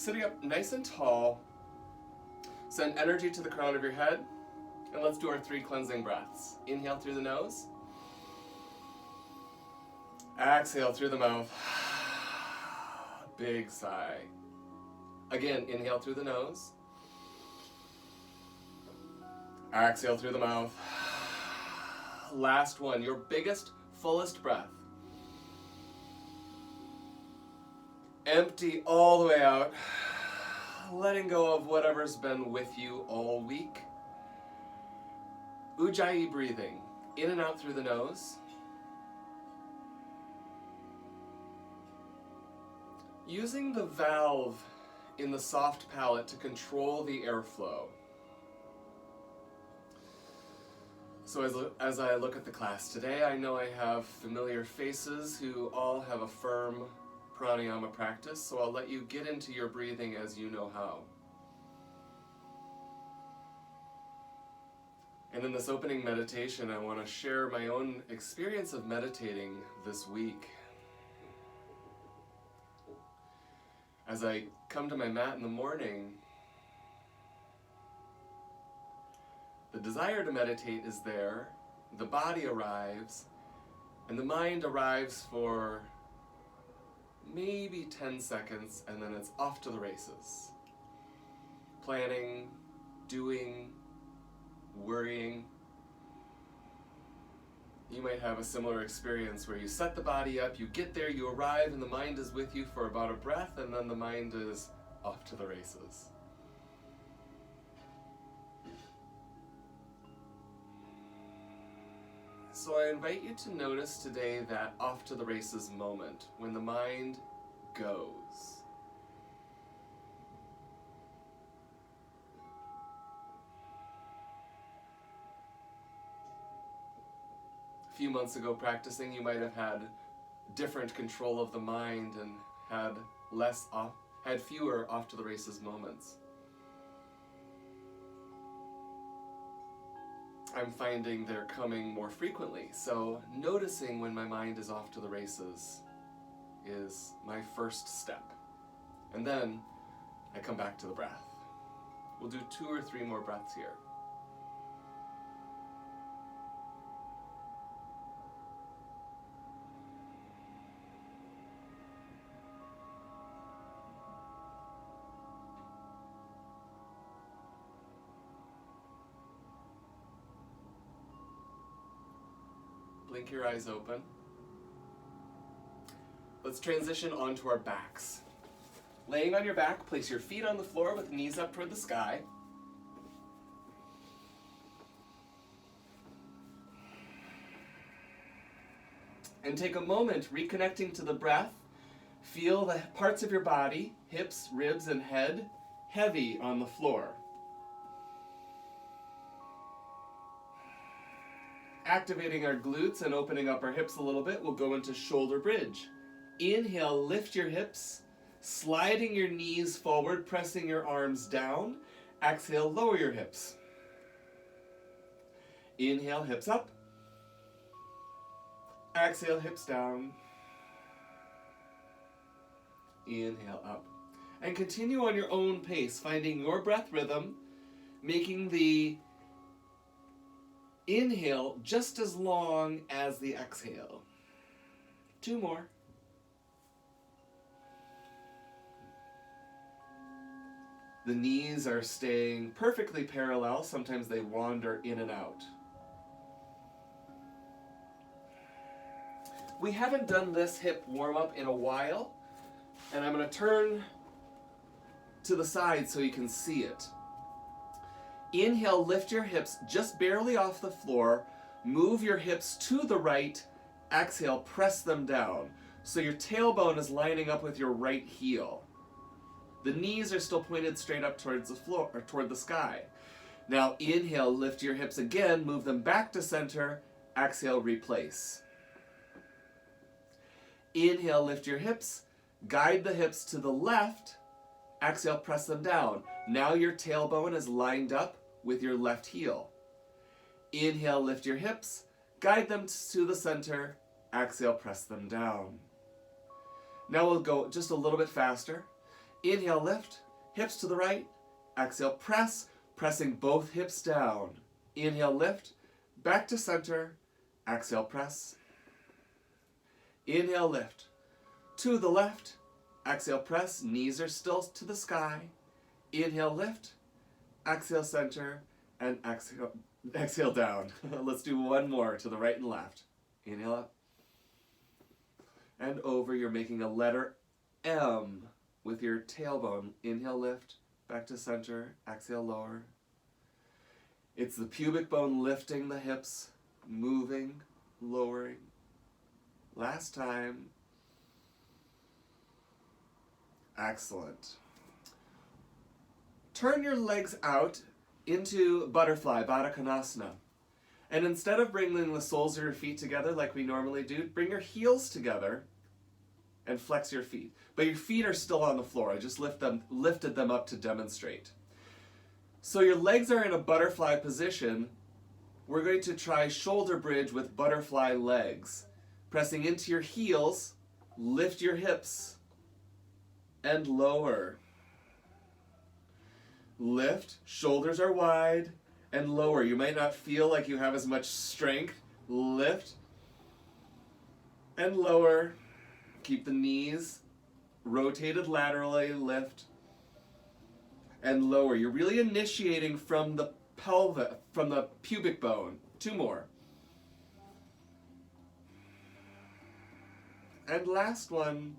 Sitting up nice and tall, send energy to the crown of your head, and let's do our 3 cleansing breaths. Inhale through the nose. Exhale through the mouth. Big sigh. Again, inhale through the nose. Exhale through the mouth. Last one, your biggest, fullest breath. Empty all the way out, letting go of whatever's been with you all week. Ujjayi breathing, in and out through the nose. Using the valve in the soft palate to control the airflow. So as I look at the class today, I know I have familiar faces who all have a firm pranayama practice, so I'll let you get into your breathing as you know how. And in this opening meditation, I want to share my own experience of meditating this week. As I come to my mat in the morning, the desire to meditate is there, the body arrives, and the mind arrives for maybe 10 seconds, and then it's off to the races. Planning, doing, worrying. You might have a similar experience where you set the body up, you get there, you arrive, and the mind is with you for about a breath, and then the mind is off to the races. So I invite you to notice today that off to the races moment, when the mind goes. A few months ago practicing, you might have had different control of the mind and had fewer off to the races moments. I'm finding they're coming more frequently, so noticing when my mind is off to the races is my first step. And then I come back to the breath. We'll do 2 or 3 more breaths here. Blink your eyes open. Let's transition onto our backs. Laying on your back, place your feet on the floor with knees up toward the sky. And take a moment reconnecting to the breath. Feel the parts of your body, hips, ribs, and head, heavy on the floor. Activating our glutes and opening up our hips a little bit, we'll go into shoulder bridge. Inhale, lift your hips, sliding your knees forward, pressing your arms down. Exhale, lower your hips. Inhale, hips up. Exhale, hips down. Inhale, up. And continue on your own pace, finding your breath rhythm, making the inhale just as long as the exhale. 2 more. The knees are staying perfectly parallel. Sometimes they wander in and out. We haven't done this hip warm-up in a while, and I'm going to turn to the side so you can see it. Inhale, lift your hips just barely off the floor. Move your hips to the right. Exhale, press them down. So your tailbone is lining up with your right heel. The knees are still pointed straight up towards the floor, or toward the sky. Now inhale, lift your hips again, move them back to center. Exhale, replace. Inhale, lift your hips, guide the hips to the left. Exhale, press them down. Now your tailbone is lined up with your left heel. Inhale, lift your hips, guide them to the center. Exhale, press them down. Now we'll go just a little bit faster. Inhale, lift, hips to the right. Exhale, press, pressing both hips down. Inhale, lift, back to center. Exhale, press. Inhale, lift. To the left. Exhale, press. Knees are still to the sky. Inhale, lift. Exhale, center. And exhale down. Let's do one more to the right and left. Inhale up. And over. You're making a letter M with your tailbone. Inhale, lift. Back to center. Exhale, lower. It's the pubic bone lifting the hips, moving, lowering. Last time. Excellent. Turn your legs out into butterfly, Baddha Konasana. And instead of bringing the soles of your feet together like we normally do, bring your heels together and flex your feet. But your feet are still on the floor. I just lifted them up to demonstrate. So your legs are in a butterfly position. We're going to try shoulder bridge with butterfly legs. Pressing into your heels, lift your hips, and lower. Lift, shoulders are wide, and lower. You might not feel like you have as much strength. Lift, and lower. Keep the knees rotated laterally, lift, and lower. You're really initiating from the pelvic, from the pubic bone. 2 more. And last one,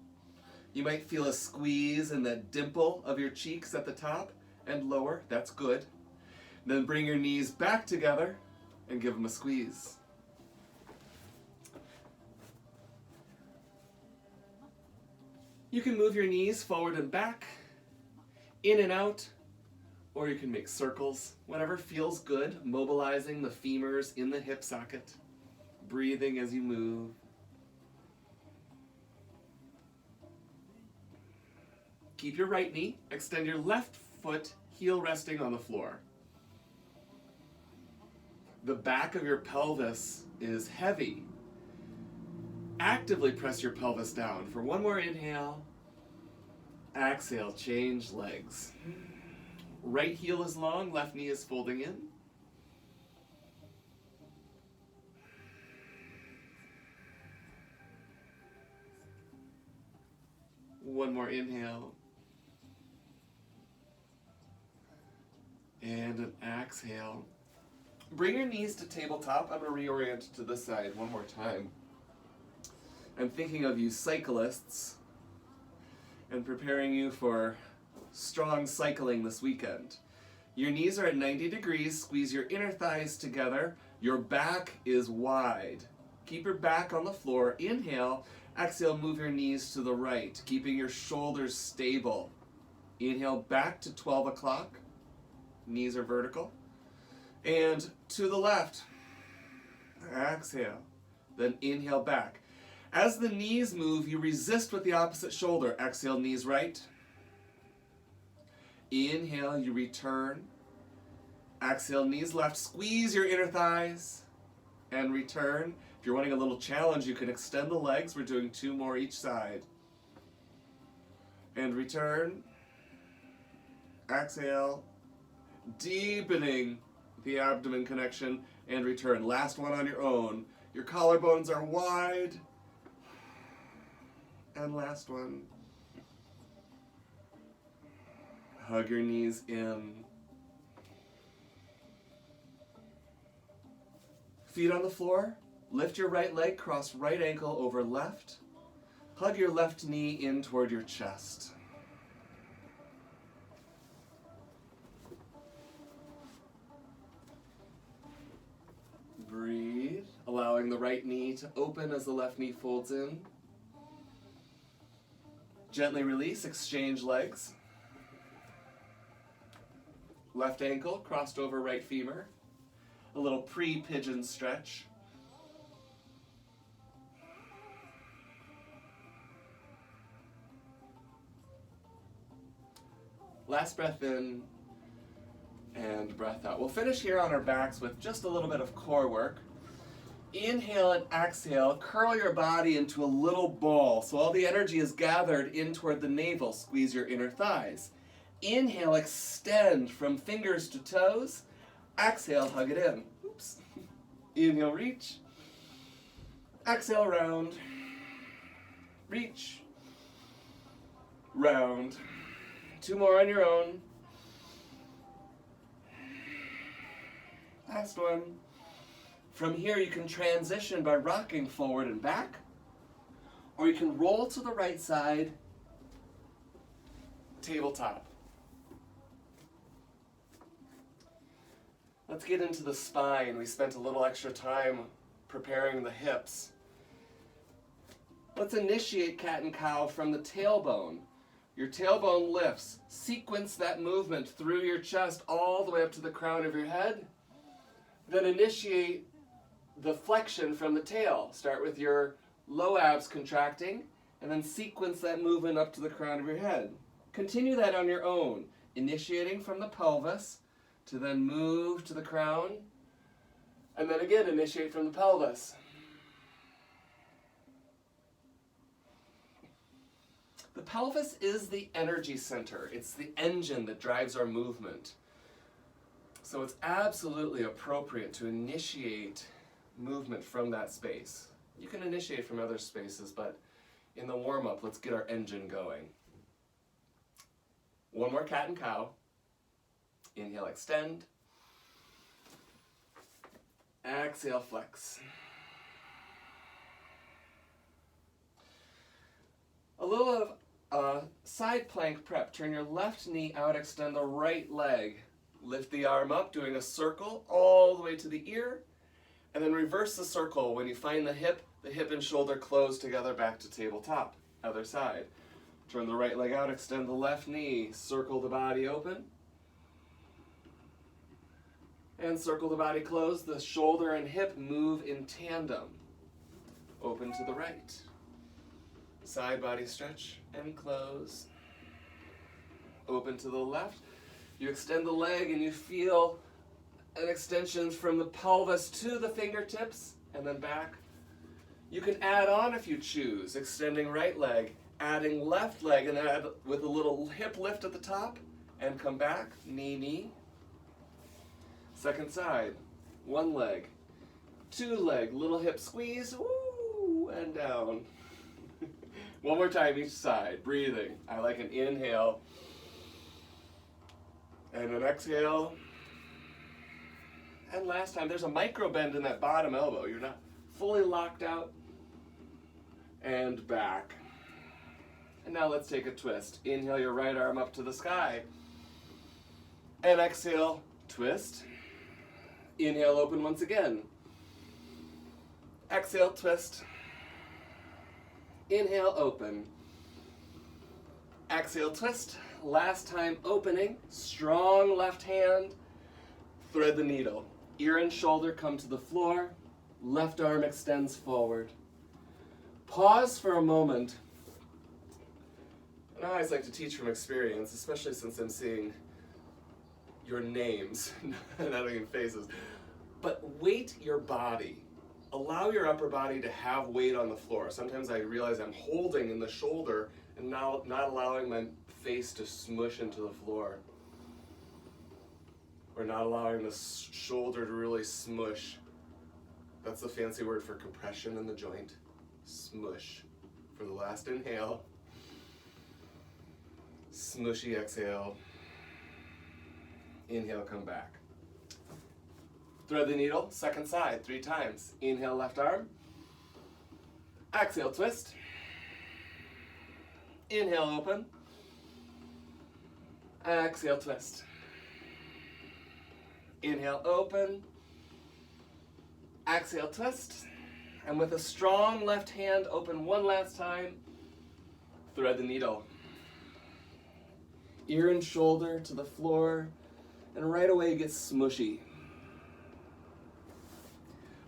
you might feel a squeeze in that dimple of your cheeks at the top and lower. That's good. Then bring your knees back together and give them a squeeze. You can move your knees forward and back, in and out, or you can make circles, whatever feels good, mobilizing the femurs in the hip socket, breathing as you move. Keep your right knee, extend your left foot, heel resting on the floor. The back of your pelvis is heavy. Actively press your pelvis down. For one more inhale, exhale, change legs. Right heel is long, left knee is folding in. One more inhale. And an exhale. Bring your knees to tabletop. I'm going to reorient to this side one more time. I'm thinking of you cyclists and preparing you for strong cycling this weekend. Your knees are at 90 degrees. Squeeze your inner thighs together. Your back is wide. Keep your back on the floor. Inhale. Exhale, move your knees to the right, keeping your shoulders stable. Inhale back to 12 o'clock. Knees are vertical. And to the left. Exhale. Then inhale back. As the knees move, you resist with the opposite shoulder. Exhale, knees right. Inhale, you return. Exhale, knees left. Squeeze your inner thighs and return. If you're wanting a little challenge, you can extend the legs. We're doing 2 more each side. And return. Exhale. Deepening the abdomen connection and return. Last one on your own. Your collarbones are wide. And last one. Hug your knees in. Feet on the floor. Lift your right leg, cross right ankle over left. Hug your left knee in toward your chest. Breathe, allowing the right knee to open as the left knee folds in. Gently release, exchange legs. Left ankle crossed over right femur. A little pre-pigeon stretch. Last breath in and breath out. We'll finish here on our backs with just a little bit of core work. Inhale and exhale, curl your body into a little ball so all the energy is gathered in toward the navel. Squeeze your inner thighs. Inhale, extend from fingers to toes. Exhale, hug it in. Oops. Inhale, reach. Exhale, round. Reach. Round. 2 more on your own. Last one. From here, you can transition by rocking forward and back, or you can roll to the right side, tabletop. Let's get into the spine. We spent a little extra time preparing the hips. Let's initiate cat and cow from the tailbone. Your tailbone lifts. Sequence that movement through your chest all the way up to the crown of your head. Then initiate the flexion from the tail. Start with your low abs contracting, and then sequence that movement up to the crown of your head. Continue that on your own, initiating from the pelvis to then move to the crown, and then again initiate from the pelvis. The pelvis is the energy center. It's the engine that drives our movement. So it's absolutely appropriate to initiate movement from that space. You can initiate from other spaces, but in the warm-up, let's get our engine going. One more cat and cow. Inhale, extend. Exhale, flex. A little of side plank prep. Turn your left knee out, extend the right leg. Lift the arm up, doing a circle all the way to the ear, and then reverse the circle. When you find the hip and shoulder close together back to tabletop. Other side. Turn the right leg out, extend the left knee, circle the body open, and circle the body closed. The shoulder and hip move in tandem. Open to the right. Side body stretch and close. Open to the left. You extend the leg and you feel an extension from the pelvis to the fingertips and then back. You can add on if you choose, extending right leg, adding left leg, and add with a little hip lift at the top and come back, knee, knee. Second side, one leg, 2 leg, little hip squeeze, woo, and down. One more time each side, breathing. I like an inhale and an exhale. And last time, there's a micro bend in that bottom elbow. You're not fully locked out. And back. And now let's take a twist. Inhale your right arm up to the sky. And exhale, twist. Inhale, open once again. Exhale, twist. Inhale, open. Exhale, twist. Last time opening. Strong left hand. Thread the needle. Ear and shoulder come to the floor. Left arm extends forward. Pause for a moment. And I always like to teach from experience, especially since I'm seeing your names, not even faces. But weight your body. Allow your upper body to have weight on the floor. Sometimes I realize I'm holding in the shoulder and now not allowing my face to smush into the floor. Or not allowing the shoulder to really smush. That's the fancy word for compression in the joint. Smush. For the last inhale. Smushy exhale. Inhale, come back. Thread the needle, second side, 3 times. Inhale, left arm. Exhale, twist. Inhale, open. Exhale, twist. Inhale, open. Exhale, twist. And with a strong left hand, open one last time. Thread the needle. Ear and shoulder to the floor. And right away it gets smushy.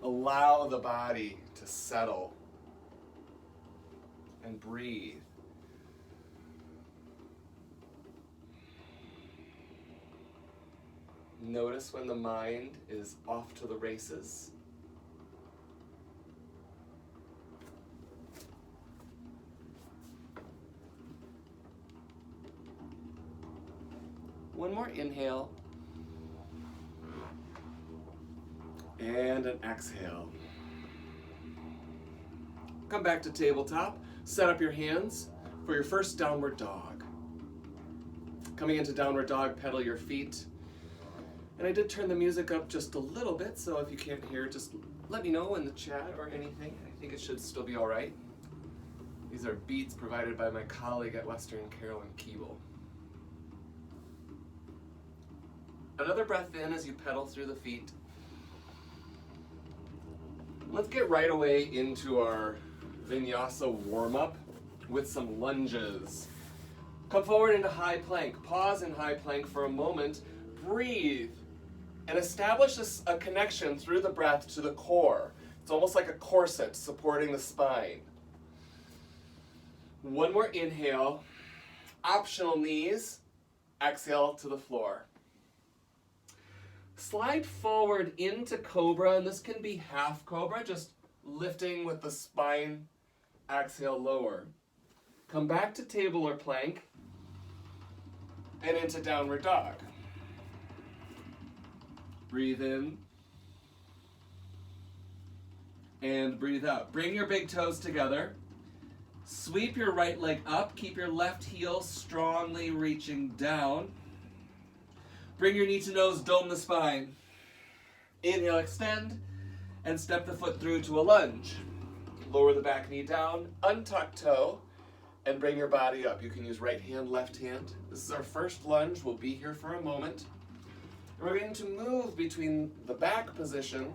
Allow the body to settle and breathe. Notice when the mind is off to the races. One more inhale. And an exhale. Come back to tabletop. Set up your hands for your first downward dog. Coming into downward dog, pedal your feet. And I did turn the music up just a little bit, so if you can't hear, just let me know in the chat or anything. I think it should still be all right. These are beats provided by my colleague at Western, Carolyn Keeble. Another breath in as you pedal through the feet. Let's get right away into our Vinyasa warm-up with some lunges. Come forward into high plank. Pause in high plank for a moment. Breathe and establish a connection through the breath to the core. It's almost like a corset supporting the spine. One more inhale. Optional knees. Exhale to the floor. Slide forward into cobra, and this can be half cobra, just lifting with the spine. Exhale, lower. Come back to table or plank and into downward dog. Breathe in and breathe out. Bring your big toes together. Sweep your right leg up. Keep your left heel strongly reaching down. Bring your knee to nose, dome the spine. Inhale, extend, and step the foot through to a lunge. Lower the back knee down, untuck toe, and bring your body up. You can use right hand, left hand. This is our first lunge. We'll be here for a moment. We're going to move between the back position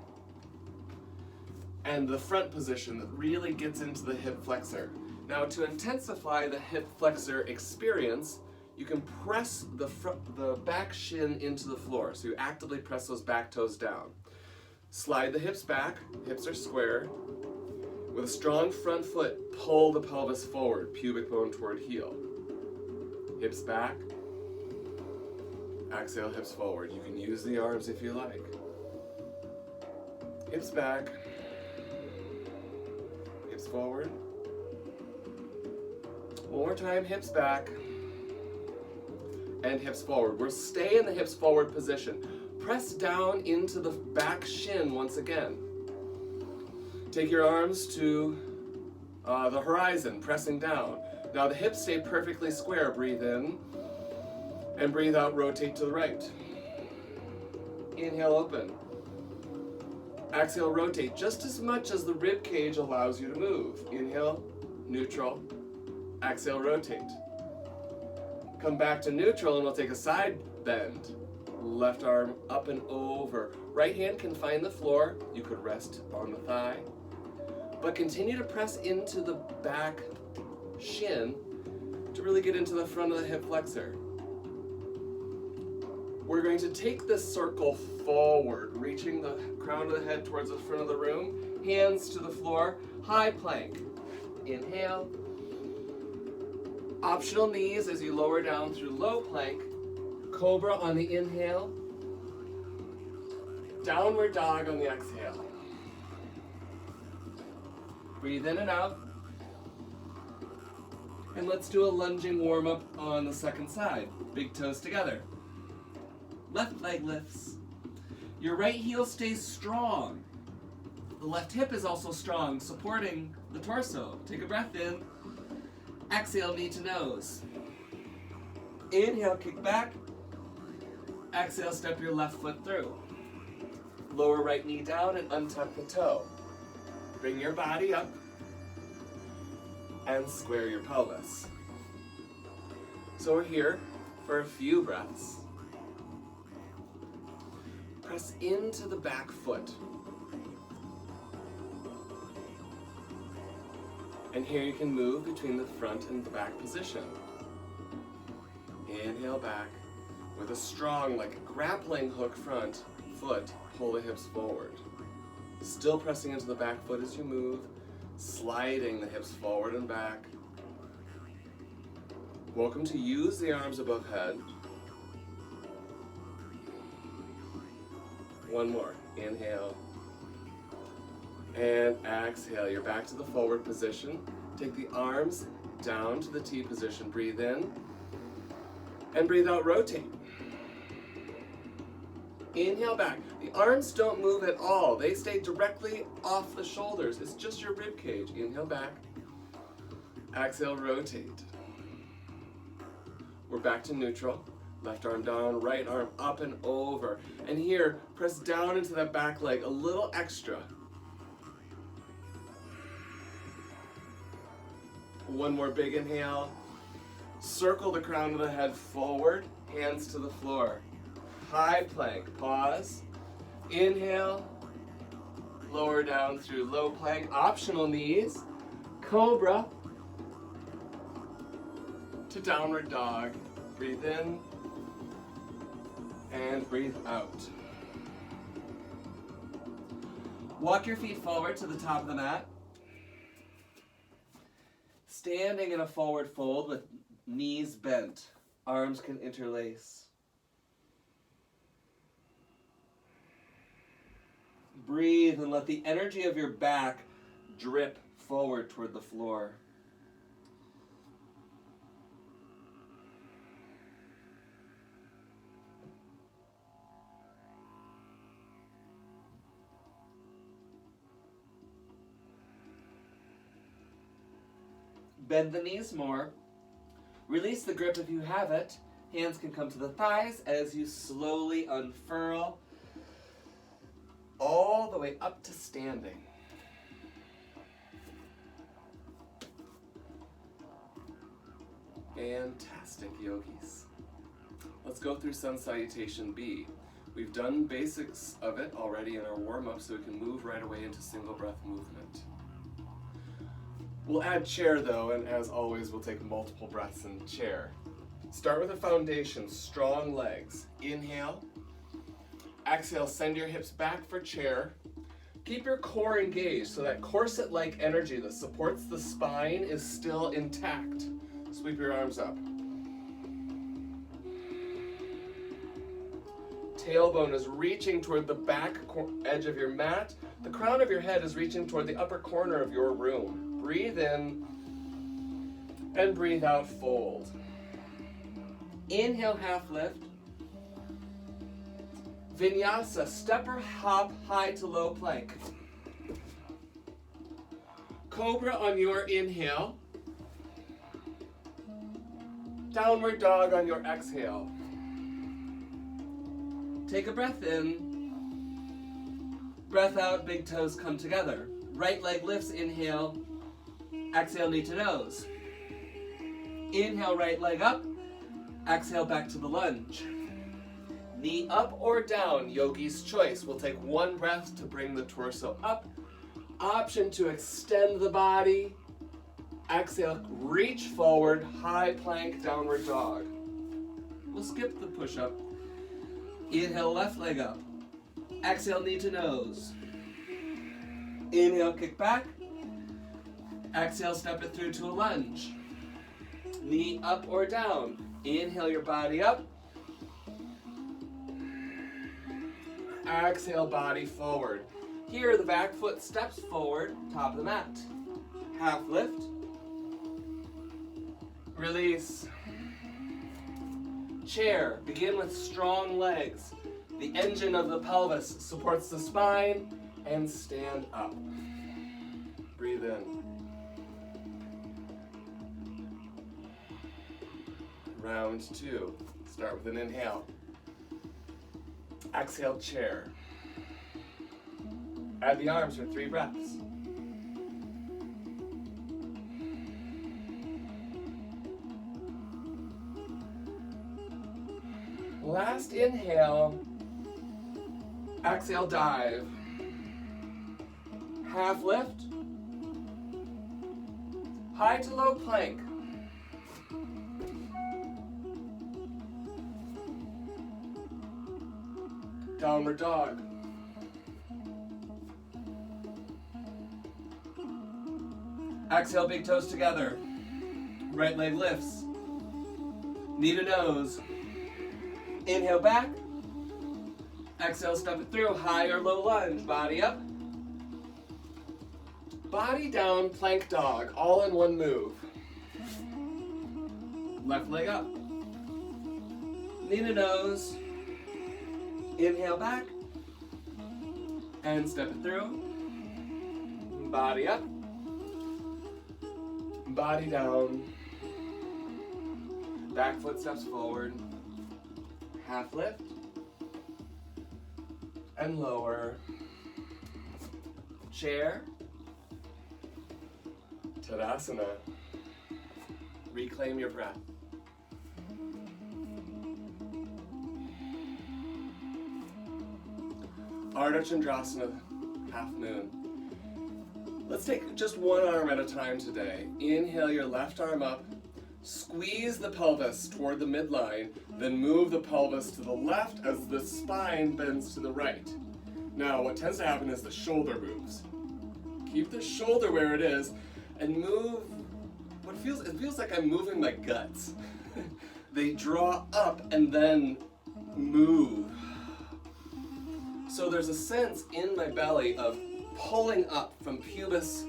and the front position that really gets into the hip flexor. Now, to intensify the hip flexor experience, you can press the back shin into the floor. So you actively press those back toes down. Slide the hips back, hips are square. With a strong front foot, pull the pelvis forward, pubic bone toward heel. Hips back. Exhale, hips forward. You can use the arms if you like. Hips back. Hips forward. One more time, hips back. And hips forward. We'll stay in the hips forward position. Press down into the back shin once again. Take your arms to the horizon, pressing down. Now the hips stay perfectly square. Breathe in and breathe out, rotate to the right. Inhale, open. Exhale, rotate just as much as the rib cage allows you to move. Inhale, neutral. Exhale, rotate. Come back to neutral and we'll take a side bend. Left arm up and over. Right hand can find the floor. You could rest on the thigh. But continue to press into the back shin to really get into the front of the hip flexor. We're going to take this circle forward, reaching the crown of the head towards the front of the room. Hands to the floor. High plank. Inhale. Optional knees as you lower down through low plank. Cobra on the inhale. Downward dog on the exhale. Breathe in and out. And let's do a lunging warm-up on the second side. Big toes together. Left leg lifts. Your right heel stays strong. The left hip is also strong, supporting the torso. Take a breath in. Exhale, knee to nose. Inhale, kick back. Exhale, step your left foot through. Lower right knee down and untuck the toe. Bring your body up and square your pelvis. So we're here for a few breaths. Press into the back foot. And here you can move between the front and the back position. Inhale back with a strong, like a grappling hook front foot, pull the hips forward. Still pressing into the back foot as you move, sliding the hips forward and back. Welcome to use the arms above head. One more. Inhale. And exhale. You're back to the forward position. Take the arms down to the T position. Breathe in. And breathe out, rotate. Inhale back. The arms don't move at all. They stay directly off the shoulders. It's just your rib cage. Inhale back. Exhale, rotate. We're back to neutral. Left arm down, right arm up and over. And here, press down into that back leg a little extra. One more big inhale. Circle the crown of the head forward, hands to the floor. High plank, pause. Inhale, lower down through low plank, optional knees. Cobra to downward dog. Breathe in and breathe out. Walk your feet forward to the top of the mat. Standing in a forward fold with knees bent, arms can interlace. Breathe and let the energy of your back drip forward toward the floor. Bend the knees more. Release the grip if you have it. Hands can come to the thighs as you slowly unfurl all the way up to standing. Fantastic, yogis. Let's go through Sun Salutation B. We've done basics of it already in our warm-up, so we can move right away into single breath movement. We'll add chair though, and as always, we'll take multiple breaths in chair. Start with a foundation, strong legs. Inhale. Exhale, send your hips back for chair. Keep your core engaged so that corset-like energy that supports the spine is still intact. Sweep your arms up. Tailbone is reaching toward the back edge of your mat. The crown of your head is reaching toward the upper corner of your room. Breathe in and breathe out, fold. Inhale, half lift. Vinyasa, step or hop, high to low plank. Cobra on your inhale. Downward dog on your exhale. Take a breath in. Breath out, big toes come together. Right leg lifts, inhale. Exhale, knee to nose. Inhale, right leg up. Exhale, back to the lunge. Knee up or down, yogi's choice. We'll take one breath to bring the torso up. Option to extend the body. Exhale, reach forward, high plank, downward dog. We'll skip the push-up. Inhale, left leg up. Exhale, knee to nose. Inhale, kick back. Exhale, step it through to a lunge. Knee up or down. Inhale your body up. Exhale, body forward. Here, the back foot steps forward, top of the mat. Half lift. Release. Chair. Begin with strong legs. The engine of the pelvis supports the spine, and stand up. Breathe in. Round two. Start with an inhale. Exhale, chair. Add the arms for 3 breaths. Last inhale. Exhale, dive. Half lift. High to low plank. Downward dog. Exhale, big toes together. Right leg lifts. Knee to nose. Inhale back. Exhale, step it through. High or low lunge. Body up. Body down, plank dog. All in one move. Left leg up. Knee to nose. Inhale back. And step it through. Body up. Body down. Back foot steps forward. Half lift. And lower. Chair. Tadasana. Reclaim your breath. Ardha Chandrasana, half moon. Let's take just one arm at a time today. Inhale your left arm up, squeeze the pelvis toward the midline, then move the pelvis to the left as the spine bends to the right. Now, what tends to happen is the shoulder moves. Keep the shoulder where it is and move it feels like I'm moving my guts. They draw up and then move. So there's a sense in my belly of pulling up from pubis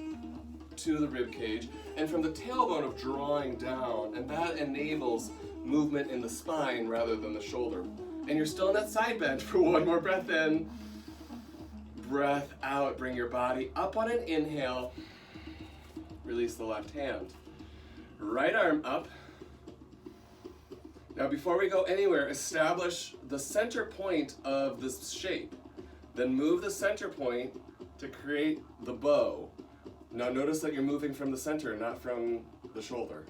to the rib cage and from the tailbone of drawing down, and that enables movement in the spine rather than the shoulder. And you're still in that side bend for one more breath in. Breath out, bring your body up on an inhale. Release the left hand. Right arm up. Now before we go anywhere, establish the center point of this shape. Then move the center point to create the bow. Now notice that you're moving from the center, not from the shoulder.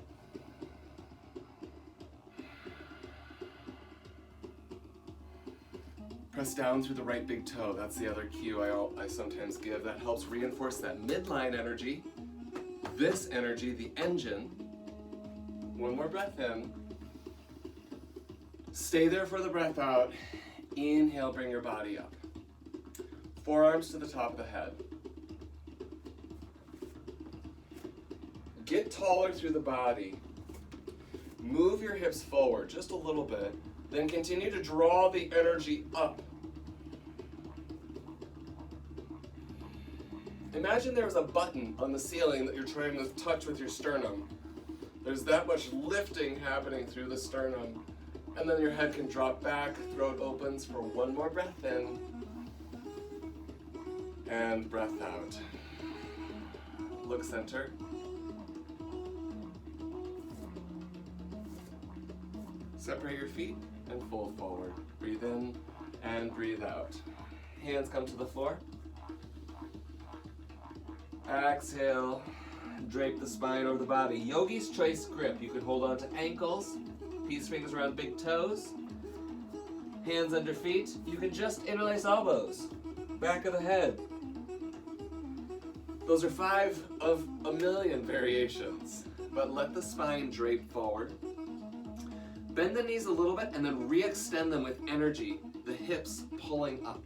Press down through the right big toe. That's the other cue I sometimes give. That helps reinforce that midline energy. This energy, the engine. One more breath in. Stay there for the breath out. Inhale, bring your body up. Forearms to the top of the head. Get taller through the body. Move your hips forward just a little bit. Then continue to draw the energy up. Imagine there was a button on the ceiling that you're trying to touch with your sternum. There's that much lifting happening through the sternum. And then your head can drop back, throat opens for one more breath in. And breath out. Look center. Separate your feet and fold forward. Breathe in and breathe out. Hands come to the floor. Exhale. Drape the spine over the body. Yogi's choice grip. You can hold on to ankles. Peace fingers around big toes. Hands under feet. You can just interlace elbows. Back of the head. Those are 5 of a million variations. But let the spine drape forward. Bend the knees a little bit and then re-extend them with energy. The hips pulling up.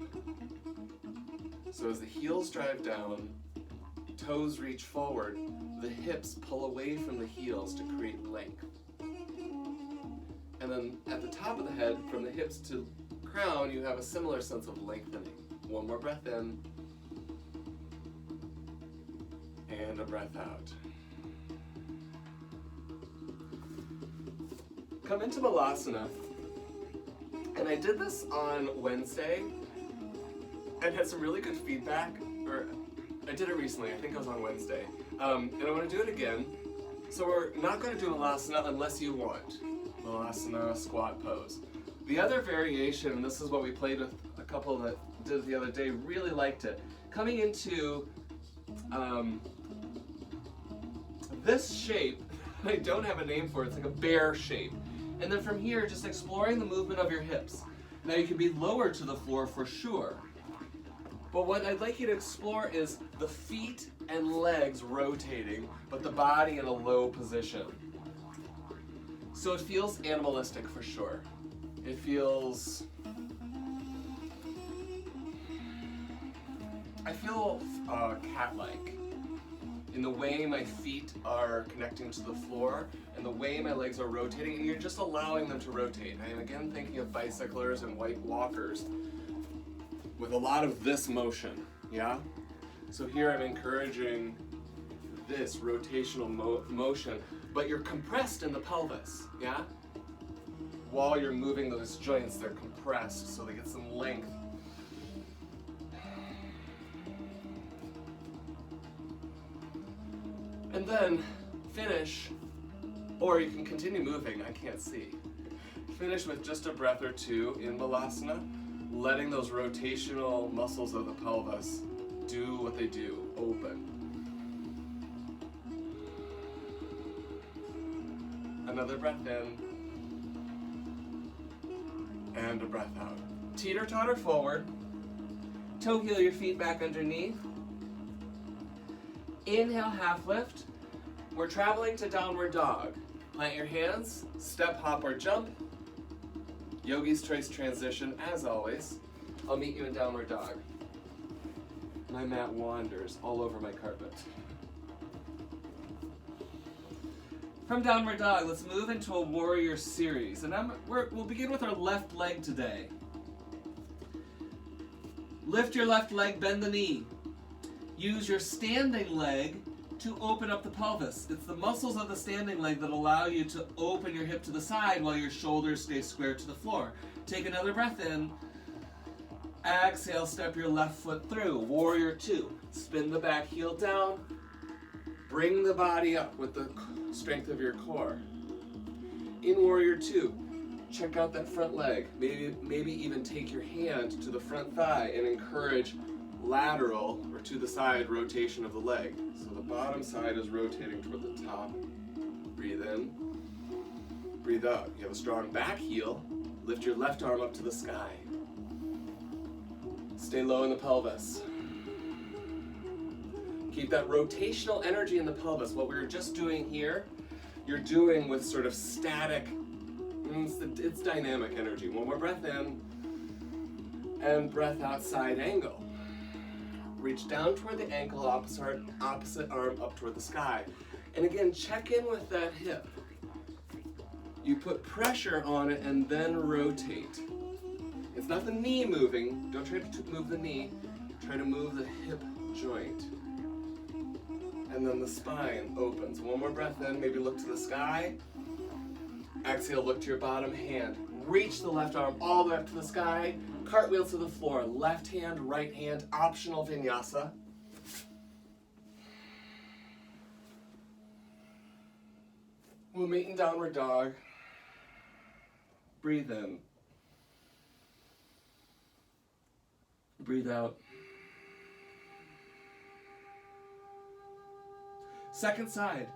So as the heels drive down, toes reach forward, the hips pull away from the heels to create length. And then at the top of the head, from the hips to crown, you have a similar sense of lengthening. One more breath in. And a breath out. Come into Malasana. And I did this on Wednesday and had some really good feedback. Or I did it recently, I think it was on Wednesday. And I want to do it again. So we're not going to do Malasana unless you want. Malasana squat pose. The other variation, and this is what we played with a couple that did it the other day, really liked it. Coming into this shape, I don't have a name for it, it's like a bear shape. And then from here, just exploring the movement of your hips. Now you can be lower to the floor for sure. But what I'd like you to explore is the feet and legs rotating, but the body in a low position. So it feels animalistic for sure. It feels... I feel cat-like in the way my feet are connecting to the floor and the way my legs are rotating, and you're just allowing them to rotate. I am again thinking of bicyclers and white walkers with a lot of this motion, yeah? So here I'm encouraging this rotational motion, but you're compressed in the pelvis, yeah? while you're moving those joints, they're compressed so they get some length. And then finish, or you can continue moving, I can't see. Finish with just a breath or two in Malasana, letting those rotational muscles of the pelvis do what they do, open. Another breath in, and a breath out. Teeter-totter forward, toe heel your feet back underneath. Inhale, half lift. We're traveling to downward dog. Plant your hands, step, hop, or jump. Yogi's choice transition, as always. I'll meet you in downward dog. My mat wanders all over my carpet. From downward dog, let's move into a warrior series. And we'll begin with our left leg today. Lift your left leg, bend the knee. Use your standing leg to open up the pelvis. It's the muscles of the standing leg that allow you to open your hip to the side while your shoulders stay square to the floor. Take another breath in. Exhale, step your left foot through. Warrior two. Spin the back heel down. Bring the body up with the strength of your core. In warrior two, check out that front leg. Maybe even take your hand to the front thigh and encourage lateral or to the side rotation of the leg. So the bottom side is rotating toward the top. Breathe in, breathe out. You have a strong back heel. Lift your left arm up to the sky. Stay low in the pelvis. Keep that rotational energy in the pelvis. What we were just doing here, you're doing with sort of static, it's dynamic energy. One more breath in, and breath out, side angle. Reach down toward the ankle, opposite arm up toward the sky. And again, check in with that hip. You put pressure on it and then rotate. It's not the knee moving. Don't try to move the knee. Try to move the hip joint. And then the spine opens. One more breath in, maybe look to the sky. Exhale, look to your bottom hand. Reach the left arm all the way up to the sky. Cartwheel to the floor. Left hand, right hand, optional vinyasa. We'll meet in downward dog. Breathe in. Breathe out. Second side.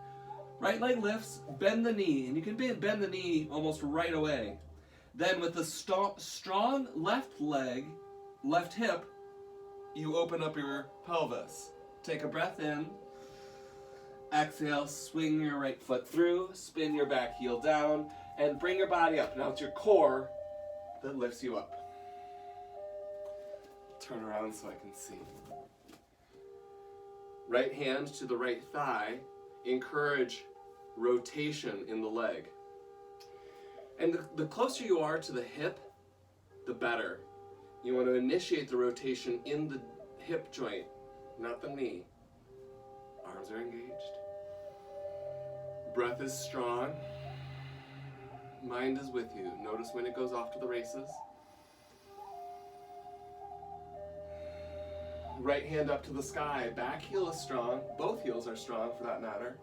Right leg lifts, bend the knee, and you can bend the knee almost right away. Then with the strong left leg, left hip, you open up your pelvis. Take a breath in. Exhale, swing your right foot through, spin your back heel down, and bring your body up. Now it's your core that lifts you up. Turn around so I can see. Right hand to the right thigh. Encourage rotation in the leg. And the closer you are to the hip, the better. You want to initiate the rotation in the hip joint, not the knee. Arms are engaged. Breath is strong. Mind is with you. Notice when it goes off to the races. Right hand up to the sky. Back heel is strong. Both heels are strong for that matter.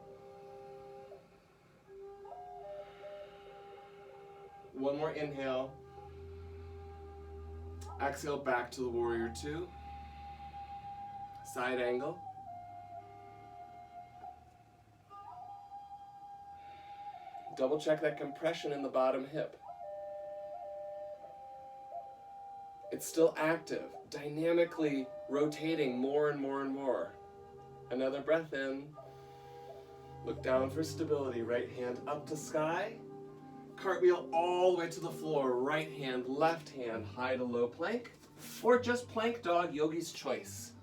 One more inhale. Exhale back to the warrior two. Side angle. Double check that compression in the bottom hip. It's still active, dynamically rotating more and more and more. Another breath in. Look down for stability. Right hand up to sky. Cartwheel all the way to the floor. Right hand, left hand, high to low plank. Or just plank dog, yogi's choice.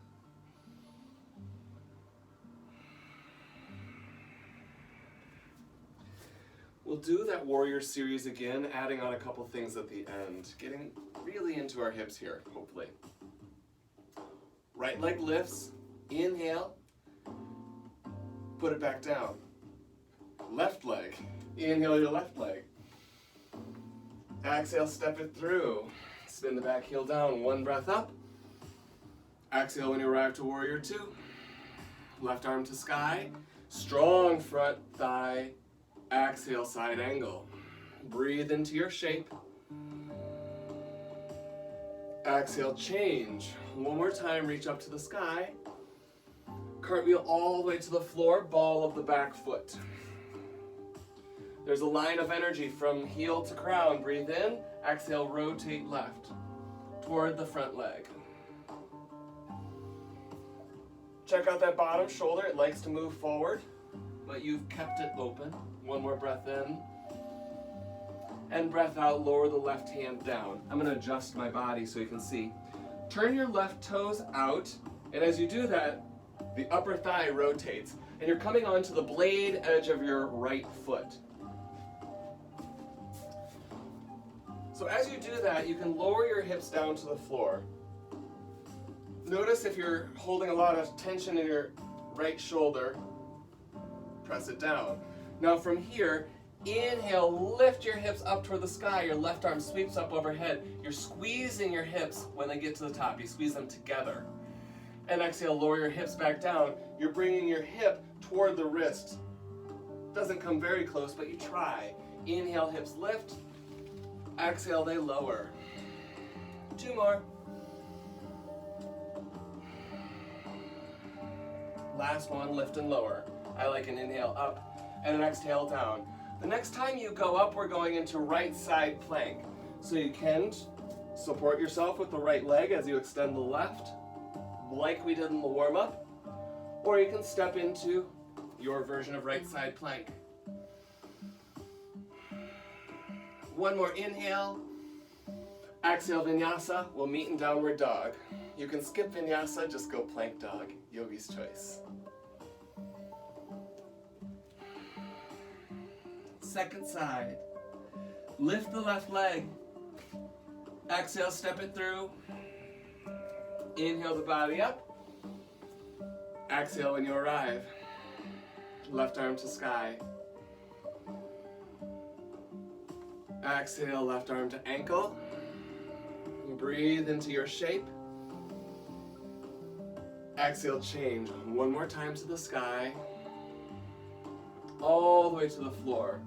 We'll do that warrior series again, adding on a couple things at the end. Getting really into our hips here, hopefully. Right leg lifts. Inhale. Put it back down. Left leg. Inhale your left leg. Exhale, step it through. Spin the back heel down, one breath up. Exhale when you arrive to warrior two. Left arm to sky. Strong front thigh. Exhale, side angle. Breathe into your shape. Exhale, change. One more time, reach up to the sky. Cartwheel all the way to the floor, ball of the back foot. There's a line of energy from heel to crown. Breathe in, exhale, rotate left toward the front leg. Check out that bottom shoulder. It likes to move forward, but you've kept it open. One more breath in. And breath out, lower the left hand down. I'm going to adjust my body so you can see. Turn your left toes out, and as you do that, the upper thigh rotates, and you're coming onto the blade edge of your right foot. So as you do that, you can lower your hips down to the floor. Notice if you're holding a lot of tension in your right shoulder, press it down. Now from here, inhale, lift your hips up toward the sky. Your left arm sweeps up overhead. You're squeezing your hips when they get to the top. You squeeze them together. And exhale, lower your hips back down. You're bringing your hip toward the wrist. Doesn't come very close, but you try. Inhale, hips lift. Exhale, they lower. Two more. Last one, lift and lower. I like an inhale up and an exhale down. The next time you go up, we're going into right side plank. So you can support yourself with the right leg as you extend the left, like we did in the warm-up, or you can step into your version of right side plank. One more inhale. Exhale, Vinyasa. We'll meet in downward dog. You can skip Vinyasa, just go plank dog. Yogi's choice. Second side. Lift the left leg. Exhale, step it through. Inhale the body up. Exhale when you arrive. Left arm to sky. Exhale, left arm to ankle. Breathe into your shape. Exhale, change. One more time to the sky. All the way to the floor.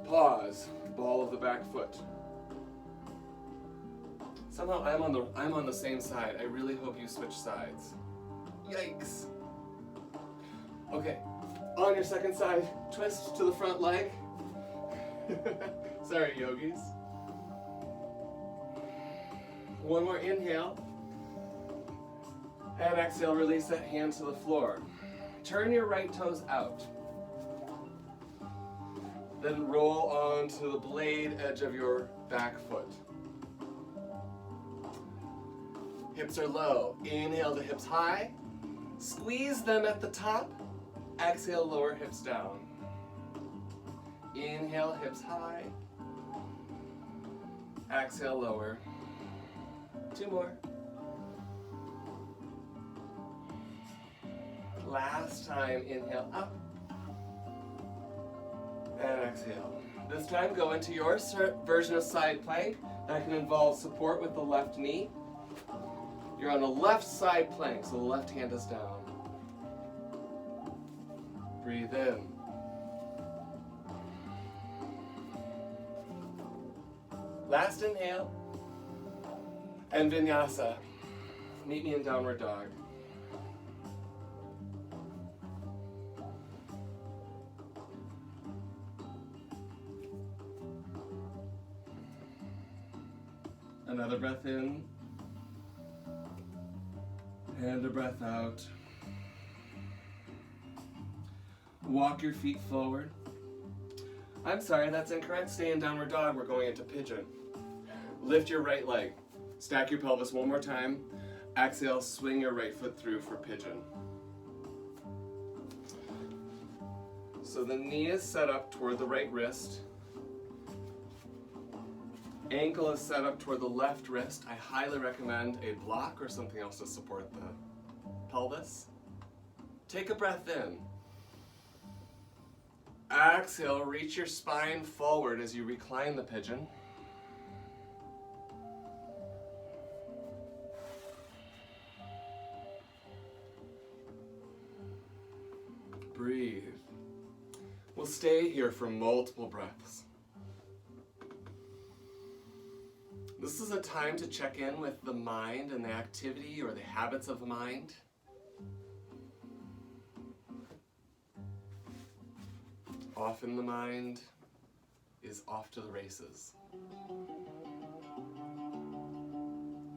Pause. Ball of the back foot. Somehow I'm on the same side. I really hope you switch sides. Yikes. Okay. On your second side, twist to the front leg. Sorry, yogis. One more inhale. And exhale, release that hand to the floor. Turn your right toes out. Then roll onto the blade edge of your back foot. Hips are low. Inhale to hips high. Squeeze them at the top. Exhale, lower hips down. Inhale, hips high. Exhale, lower. Two more. Last time, inhale up. And exhale. This time, go into your version of side plank. That can involve support with the left knee. You're on a left side plank, so the left hand is down. Breathe in. Last inhale. And Vinyasa. Meet me in downward dog. Another breath in. And a breath out. Walk your feet forward. I'm sorry, that's incorrect. Stay in downward dog. We're going into pigeon. Lift your right leg. Stack your pelvis one more time. Exhale, swing your right foot through for pigeon. So the knee is set up toward the right wrist. Ankle is set up toward the left wrist. I highly recommend a block or something else to support the pelvis. Take a breath in. Exhale, reach your spine forward as you recline the pigeon. Breathe. We'll stay here for multiple breaths. This is a time to check in with the mind and the activity or the habits of the mind. Often the mind is off to the races.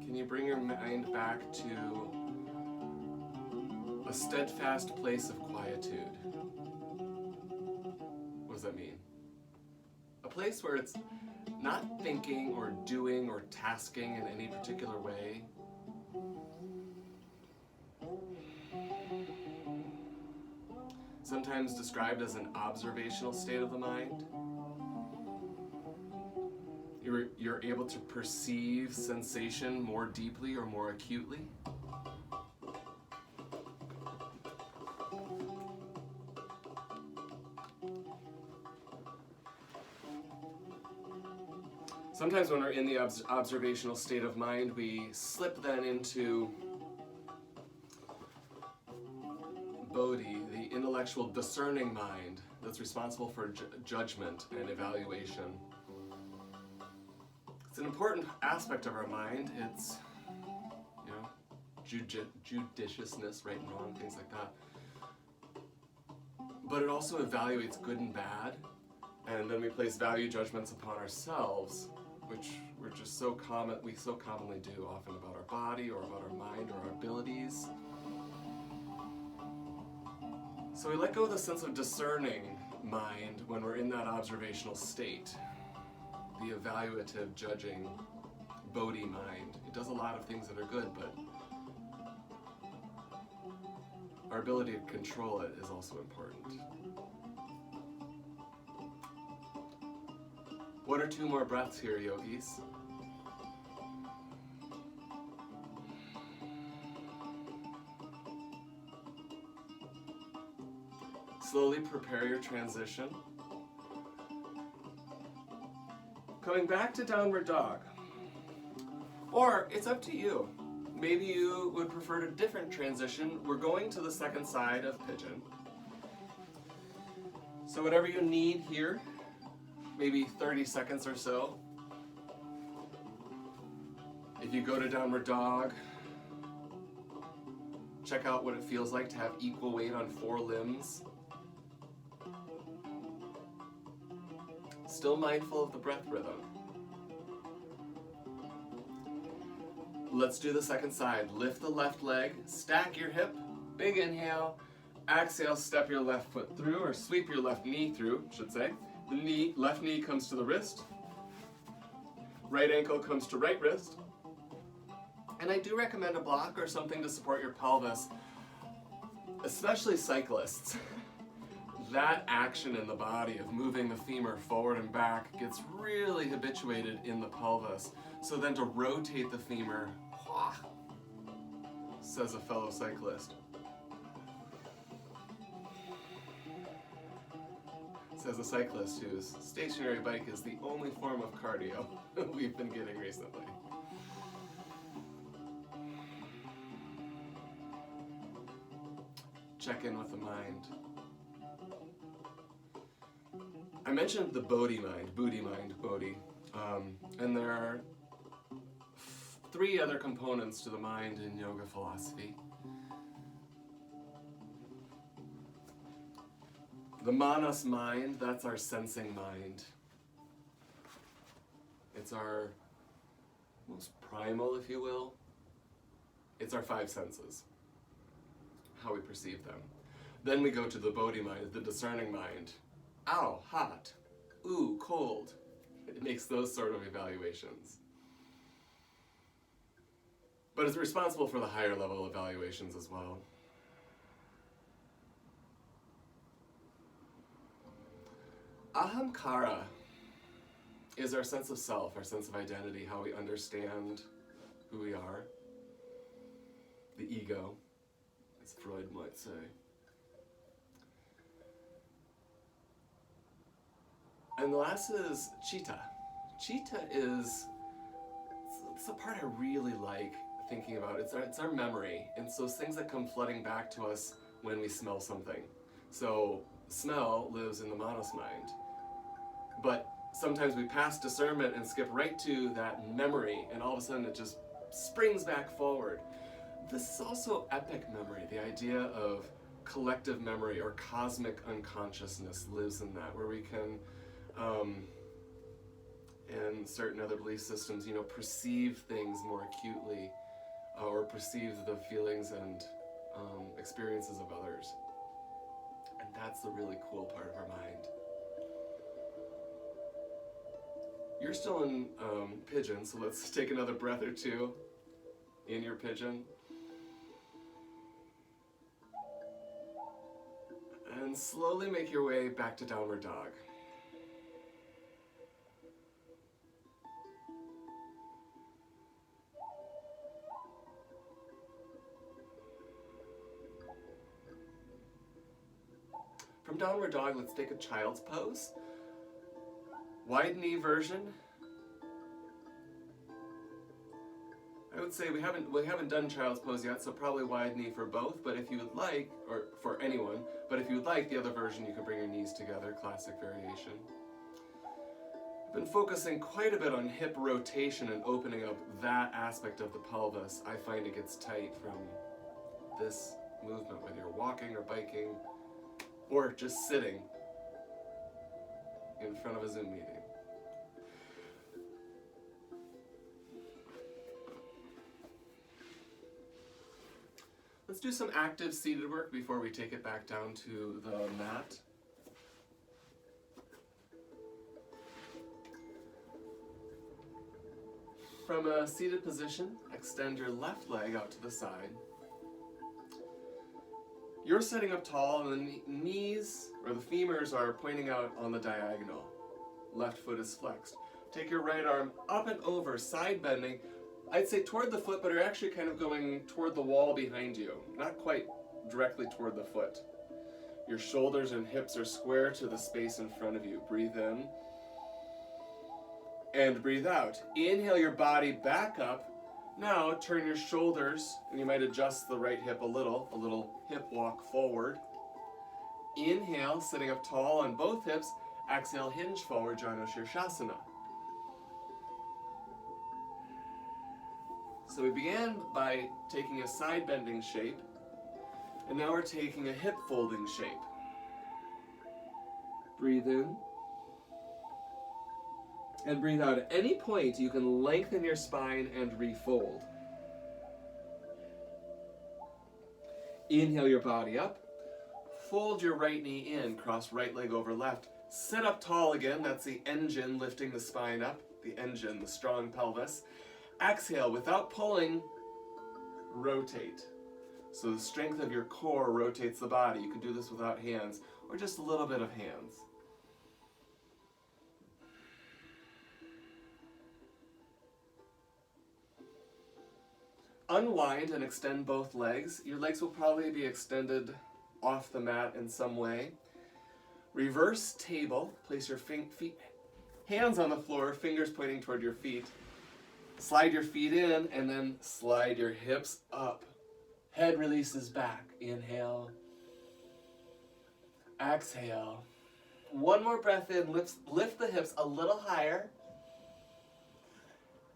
Can you bring your mind back to a steadfast place of quietude? What does that mean? A place where it's not thinking or doing or tasking in any particular way. Sometimes described as an observational state of the mind. You're able to perceive sensation more deeply or more acutely. Sometimes when we're in the observational state of mind, we slip then into bodhi, the intellectual discerning mind that's responsible for judgment and evaluation. It's an important aspect of our mind. It's, judiciousness, right and wrong, things like that. But it also evaluates good and bad, and then we place value judgments upon ourselves, which we so commonly do, often about our body or about our mind or our abilities. So we let go of the sense of discerning mind when we're in that observational state. The evaluative, judging, bodhi mind. It does a lot of things that are good, but our ability to control it is also important. One or two more breaths here, yogis. Slowly prepare your transition. Coming back to downward dog. Or it's up to you. Maybe you would prefer a different transition. We're going to the second side of pigeon. So whatever you need here, maybe 30 seconds or so. If you go to downward dog, check out what it feels like to have equal weight on 4 limbs. Still mindful of the breath rhythm. Let's do the second side. Lift the left leg, stack your hip, big inhale. Exhale, step your left foot through, or sweep your left knee through, should say. The left knee comes to the wrist. Right ankle comes to right wrist. And I do recommend a block or something to support your pelvis, especially cyclists. That action in the body of moving the femur forward and back gets really habituated in the pelvis. So then to rotate the femur, says a fellow cyclist. Says a cyclist whose stationary bike is the only form of cardio we've been getting recently. Check in with the mind. I mentioned the bodhi mind, bodhi, and there are 3 other components to the mind in yoga philosophy. The manas mind, that's our sensing mind. It's our most primal, if you will. It's our 5 senses, how we perceive them. Then we go to the bodhi mind, the discerning mind. Ow, hot. Ooh, cold. It makes those sort of evaluations. But it's responsible for the higher level evaluations as well. Ahamkara is our sense of self, our sense of identity, how we understand who we are. The ego, as Freud might say. And the last is Chitta. Chitta is, it's the part I really like thinking about. It's our memory. It's those things that come flooding back to us when we smell something. So smell lives in the manas mind. But sometimes we pass discernment and skip right to that memory, and all of a sudden it just springs back forward. This is also epic memory. The idea of collective memory or cosmic unconsciousness lives in that, where we can, and certain other belief systems, perceive things more acutely, or perceive the feelings and experiences of others. And that's the really cool part of our mind. You're still in pigeon, so let's take another breath or two in your pigeon. And slowly make your way back to downward dog. From downward dog, let's take a child's pose. Wide knee version. I would say we haven't done child's pose yet, so probably wide knee for both, but if you would like, or for anyone, but if you would like the other version, you can bring your knees together, classic variation. I've been focusing quite a bit on hip rotation and opening up that aspect of the pelvis. I find it gets tight from this movement, whether you're walking or biking, or just sitting in front of a Zoom meeting. Let's do some active seated work before we take it back down to the mat. From a seated position, extend your left leg out to the side. You're sitting up tall and the knees or the femurs are pointing out on the diagonal. Left foot is flexed. Take your right arm up and over, side bending. I'd say toward the foot, but you're actually kind of going toward the wall behind you, not quite directly toward the foot. Your shoulders and hips are square to the space in front of you. Breathe in and breathe out. Inhale your body back up. Now turn your shoulders, and you might adjust the right hip a little hip walk forward. Inhale, sitting up tall on both hips. Exhale, hinge forward, Janu Shirshasana. So we began by taking a side bending shape, and now we're taking a hip folding shape. Breathe in. And breathe out. At any point, you can lengthen your spine and refold. Inhale your body up. Fold your right knee in, cross right leg over left. Sit up tall again, that's the engine lifting the spine up. The engine, the strong pelvis. Exhale, without pulling, rotate. So the strength of your core rotates the body. You can do this without hands, or just a little bit of hands. Unwind and extend both legs. Your legs will probably be extended off the mat in some way. Reverse table. Place your hands on the floor, fingers pointing toward your feet. Slide your feet in and then slide your hips up. Head releases back. Inhale. Exhale. One more breath in. Lift the hips a little higher.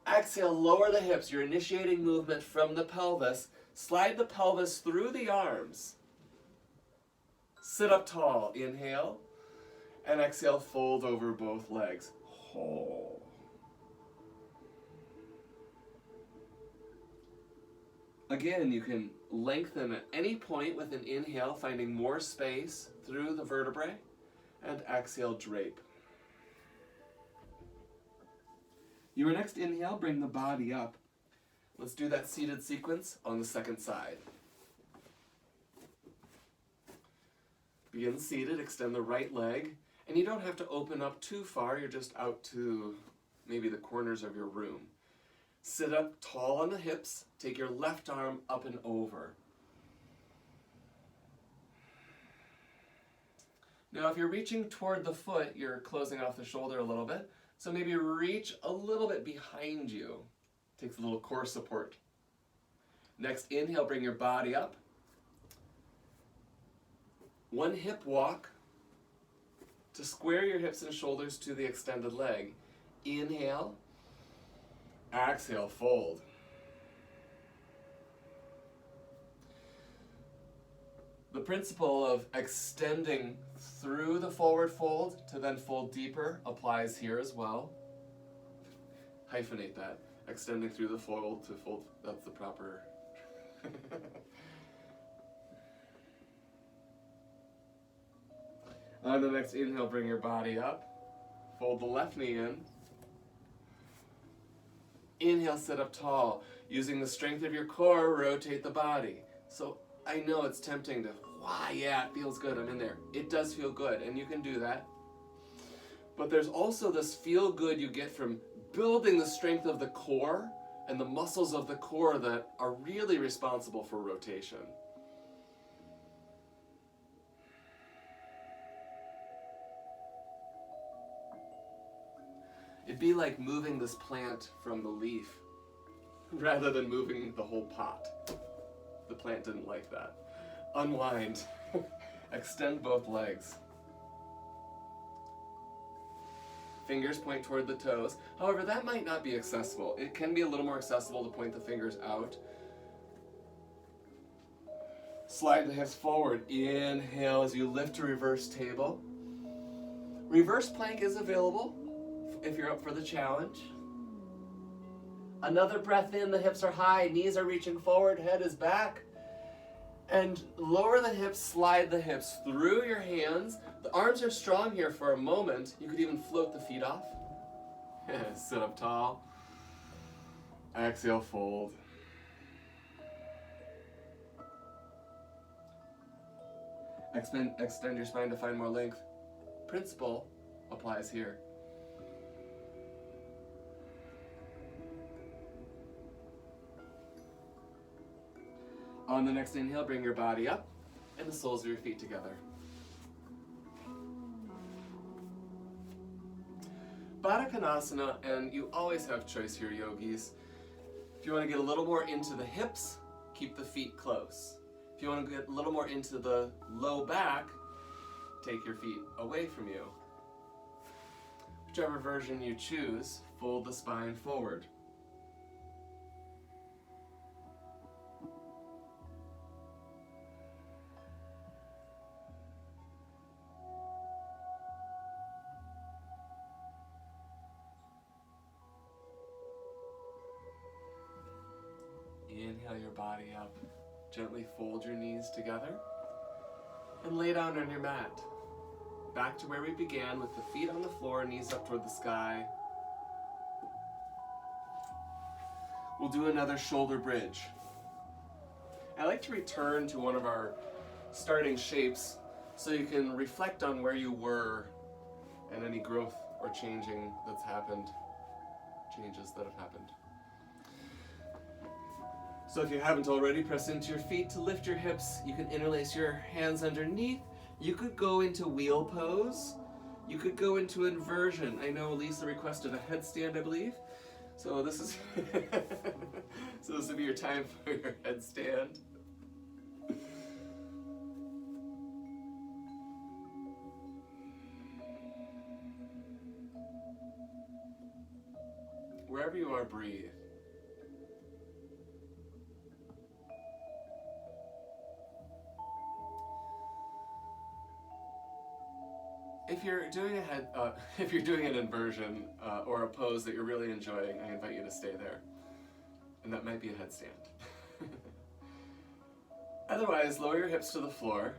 Exhale, lower the hips. You're initiating movement from the pelvis. Slide the pelvis through the arms. Sit up tall. Inhale. And exhale, fold over both legs. Hold. Again, you can lengthen at any point with an inhale, finding more space through the vertebrae, and exhale, drape. Your next inhale, bring the body up. Let's do that seated sequence on the second side. Begin seated, extend the right leg, and you don't have to open up too far, you're just out to maybe the corners of your room. Sit up tall on the hips, take your left arm up and over. Now if you're reaching toward the foot, you're closing off the shoulder a little bit. So maybe reach a little bit behind you. Takes a little core support. Next, inhale, bring your body up. One hip walk to square your hips and shoulders to the extended leg. Inhale, exhale, fold. The principle of extending through the forward fold to then fold deeper applies here as well. Hyphenate that. Extending through the fold to fold, that's the proper. On the next inhale, bring your body up. Fold the left knee in. Inhale, sit up tall. Using the strength of your core, rotate the body. So I know it's tempting to, wow, yeah, it feels good, I'm in there. It does feel good, and you can do that. But there's also this feel good you get from building the strength of the core and the muscles of the core that are really responsible for rotation. It'd be like moving this plant from the leaf rather than moving the whole pot. The plant didn't like that. Unwind. Extend both legs. Fingers point toward the toes. However, that might not be accessible. It can be a little more accessible to point the fingers out. Slide the hips forward. Inhale as you lift to reverse table. Reverse plank is available if you're up for the challenge. Another breath in, the hips are high, knees are reaching forward, head is back. And lower the hips, slide the hips through your hands. The arms are strong here for a moment. You could even float the feet off. Sit up tall. Exhale, fold. Extend your spine to find more length. Principle applies here. On the next inhale, bring your body up and the soles of your feet together. Baddha Konasana, and you always have choice here, yogis. If you want to get a little more into the hips, keep the feet close. If you want to get a little more into the low back, take your feet away from you. Whichever version you choose, fold the spine forward. Inhale your body up. Gently fold your knees together and lay down on your mat. Back to where we began with the feet on the floor, knees up toward the sky. We'll do another shoulder bridge. I like to return to one of our starting shapes so you can reflect on where you were and any growth or changing that's happened, changes that have happened. So if you haven't already, press into your feet to lift your hips. You can interlace your hands underneath. You could go into wheel pose. You could go into inversion. I know Lisa requested a headstand, I believe. So this is so this will be your time for your headstand. Wherever you are, breathe. If you're doing an inversion or a pose that you're really enjoying, I invite you to stay there. And that might be a headstand. Otherwise, lower your hips to the floor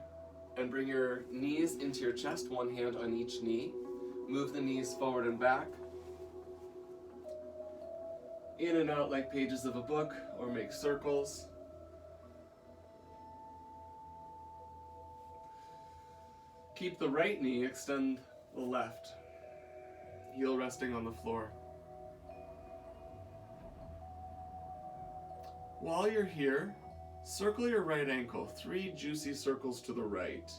and bring your knees into your chest, one hand on each knee. Move the knees forward and back. In and out like pages of a book, or make circles. Keep the right knee, extend the left. Heel resting on the floor. While you're here, circle your right ankle, 3 juicy circles to the right.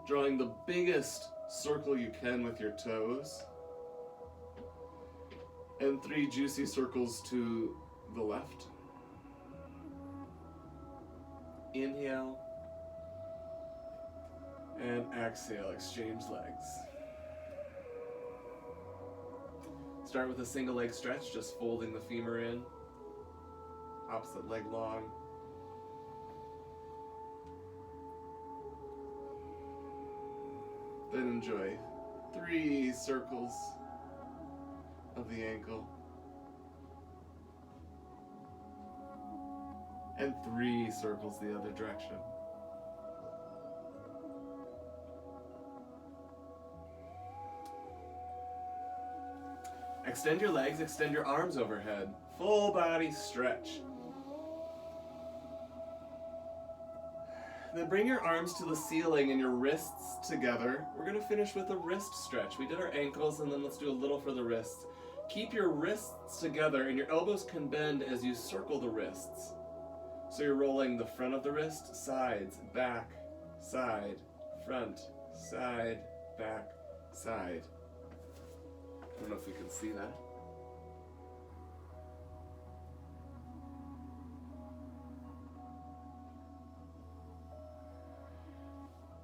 Drawing the biggest circle you can with your toes. And 3 juicy circles to the left. Inhale. And exhale, exchange legs. Start with a single leg stretch, just folding the femur in. Opposite leg long. Then enjoy 3 circles of the ankle. And 3 circles the other direction. Extend your legs, extend your arms overhead. Full body stretch. Then bring your arms to the ceiling and your wrists together. We're going to finish with a wrist stretch. We did our ankles, and then let's do a little for the wrists. Keep your wrists together, and your elbows can bend as you circle the wrists. So you're rolling the front of the wrist, sides, back, side, front, side, back, side. I don't know if we can see that.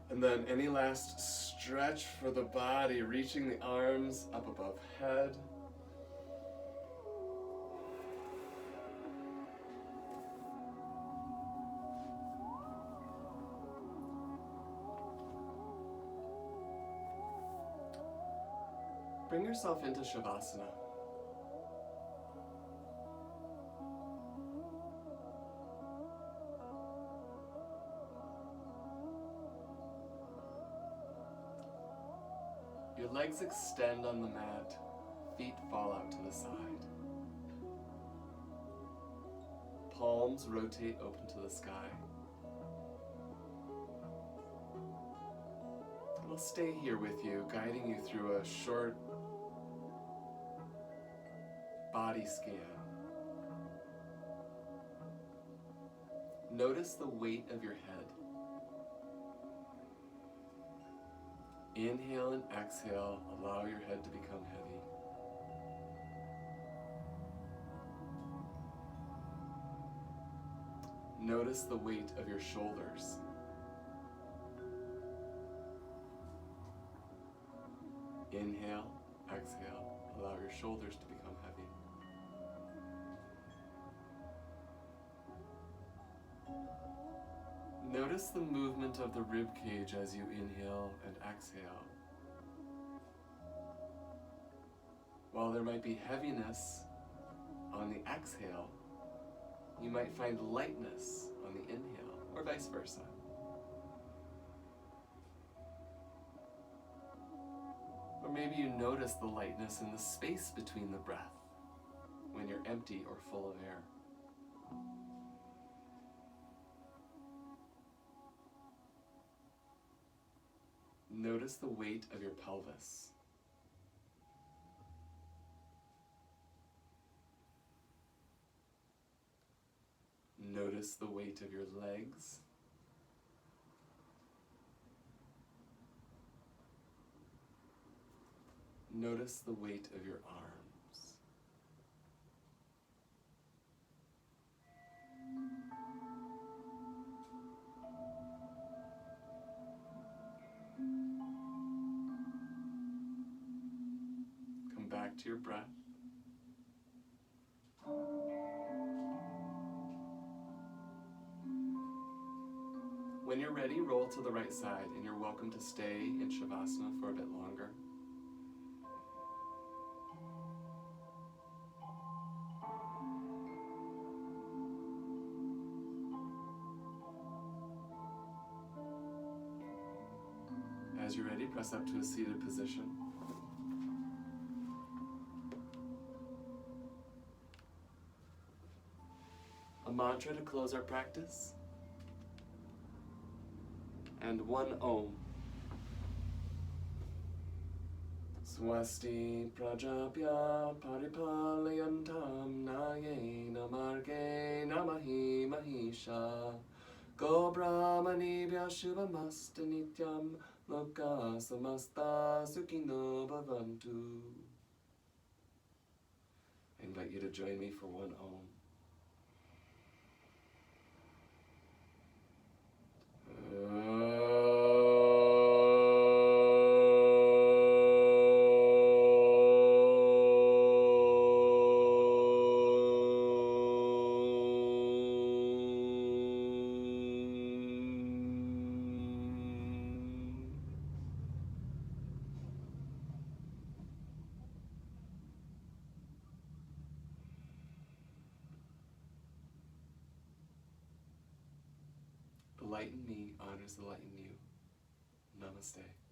And then any last stretch for the body, reaching the arms up above head. Bring yourself into Shavasana. Your legs extend on the mat, feet fall out to the side. Palms rotate open to the sky. And I'll stay here with you, guiding you through a short body scan. Notice the weight of your head. Inhale and exhale, allow your head to become heavy. Notice the weight of your shoulders. Inhale, exhale, allow your shoulders to become heavy. Notice the movement of the rib cage as you inhale and exhale. While there might be heaviness on the exhale, you might find lightness on the inhale, or vice versa. Or maybe you notice the lightness in the space between the breath when you're empty or full of air. Notice the weight of your pelvis. Notice the weight of your legs. Notice the weight of your arms. Come back to your breath. When you're ready, roll to the right side, and you're welcome to stay in Shavasana for a bit longer. As you're ready, press up to a seated position. A mantra to close our practice. And one Om. Swasti prajapya paripalayantam nayena margena mahi mahisha go brahmanibhya shubhamasta nityam Loka samasta sukhino bhavantu. I invite you to join me for one Om. The light in me honors the light in you. Namaste.